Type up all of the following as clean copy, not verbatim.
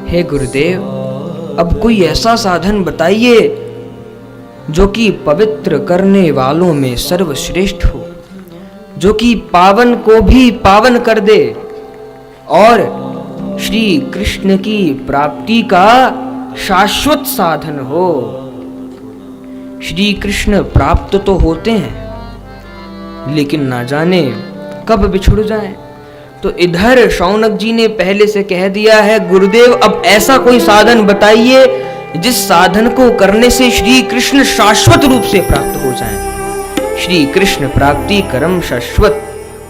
हे गुरुदेव, अब कोई ऐसा साधन बताइए जो कि पवित्र करने वालों में सर्वश्रेष्ठ हो, जो कि पावन को भी पावन कर दे और श्री कृष्ण की प्राप्ति का शाश्वत साधन हो। श्री कृष्ण प्राप्त तो होते हैं, लेकिन ना जाने कब बिछुड़ जाएं। तो इधर शौनक जी ने पहले से कह दिया है, गुरुदेव अब ऐसा कोई साधन बताइए जिस साधन को करने से श्री कृष्ण शाश्वत रूप से प्राप्त हो जाएं। श्री कृष्ण प्राप्ति करम शाश्वत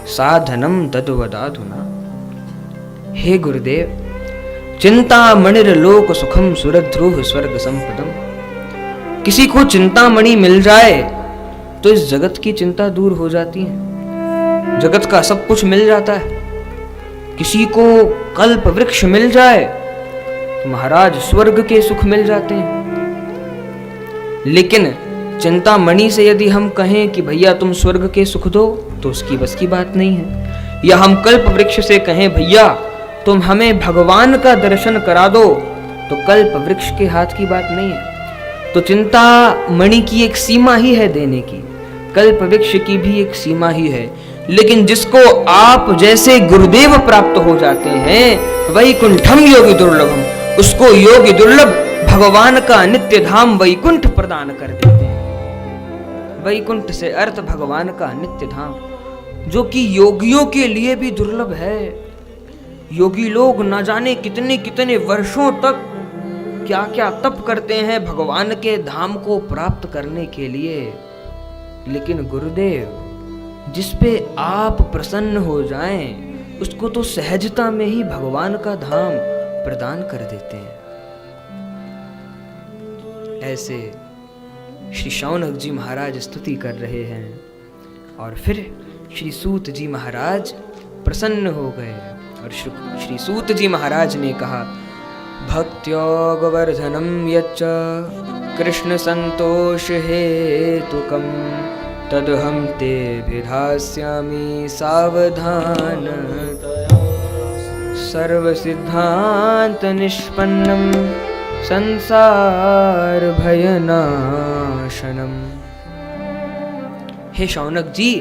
साधनम तद्वदाधुना। हे गुरुदेव, चिंतामणिर लोक सुखम सुरध्रुव स्वर्ग संपदम। किसी को चिंतामणि मिल जाए तो इस जगत की चिंता दूर हो जाती है, जगत का सब कुछ मिल जाता है। किसी को कल्प वृक्ष मिल जाए तो महाराज स्वर्ग के सुख मिल जाते हैं। लेकिन चिंतामणि से यदि हम कहें कि भैया तुम स्वर्ग के सुख दो, तो उसकी बस की बात नहीं है। या हम कल्प वृक्ष से कहें भैया तुम हमें भगवान का दर्शन करा दो, तो कल्प वृक्ष के हाथ की बात नहीं है। तो चिंतामणि की एक सीमा ही है देने की, कल्प वृक्ष की भी एक सीमा ही है। लेकिन जिसको आप जैसे गुरुदेव प्राप्त हो जाते हैं, वैकुंठम योगी दुर्लभम, उसको योगी दुर्लभ भगवान का नित्य धाम वैकुंठ प्रदान कर देते हैं। वैकुंठ से अर्थ भगवान का नित्य धाम, जो कि योगियों के लिए भी दुर्लभ है। योगी लोग न जाने कितने कितने वर्षों तक क्या क्या तप करते हैं भगवान के धाम को प्राप्त करने के लिए। लेकिन गुरुदेव जिस पे आप प्रसन्न हो जाएं, उसको तो सहजता में ही भगवान का धाम प्रदान कर देते हैं। ऐसे श्री शौनक जी महाराज स्तुति कर रहे हैं और फिर श्री सूत जी महाराज प्रसन्न हो गए और श्री सूत जी महाराज ने कहा, भक्त्योगवर्धनम यच्च कृष्ण संतोष हेतुकम तदहं ते विधास्यामि सावधान सर्व सिद्धांत निष्पन्नम संसार भयनाशनम। हे शौनक जी,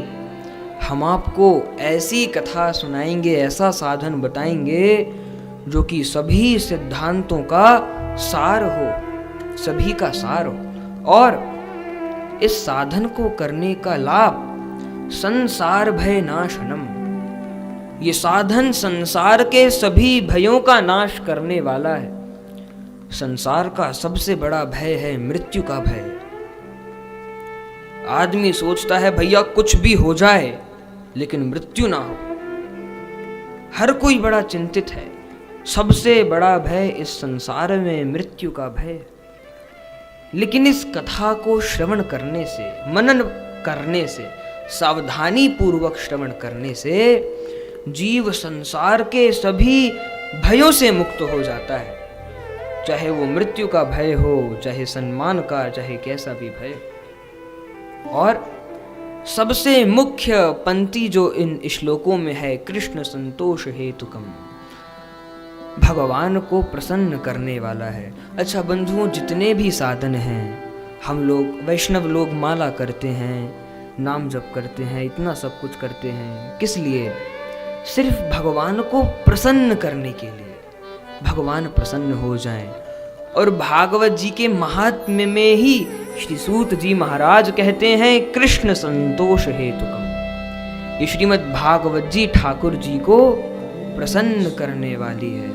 हम आपको ऐसी कथा सुनाएंगे, ऐसा साधन बताएंगे जो कि सभी सिद्धांतों का सार हो, सभी का सार हो। और इस साधन को करने का लाभ संसार भय नाशनम, ये साधन संसार के सभी भयों का नाश करने वाला है। संसार का सबसे बड़ा भय है मृत्यु का भय। आदमी सोचता है भैया कुछ भी हो जाए लेकिन मृत्यु ना हो, हर कोई बड़ा चिंतित है। सबसे बड़ा भय इस संसार में मृत्यु का भय। लेकिन इस कथा को श्रवण करने से, मनन करने से, सावधानी पूर्वक श्रवण करने से जीव संसार के सभी भयों से मुक्त हो जाता है। चाहे वो मृत्यु का भय हो, चाहे सम्मान का, चाहे कैसा भी भय। और सबसे मुख्य पंक्ति जो इन श्लोकों में है, कृष्ण संतोष हेतुकम, भगवान को प्रसन्न करने वाला है। अच्छा बंधुओं, जितने भी साधन हैं, हम लोग वैष्णव लोग माला करते हैं, नाम जप करते हैं, इतना सब कुछ करते हैं, किस लिए? सिर्फ भगवान को प्रसन्न करने के लिए, भगवान प्रसन्न हो जाएं। और भागवत जी के महात्म्य में ही श्री सूत जी महाराज कहते हैं कृष्ण संतोष हेतुकम। ये श्रीमद् भागवत जी ठाकुर जी को प्रसन्न करने वाली है।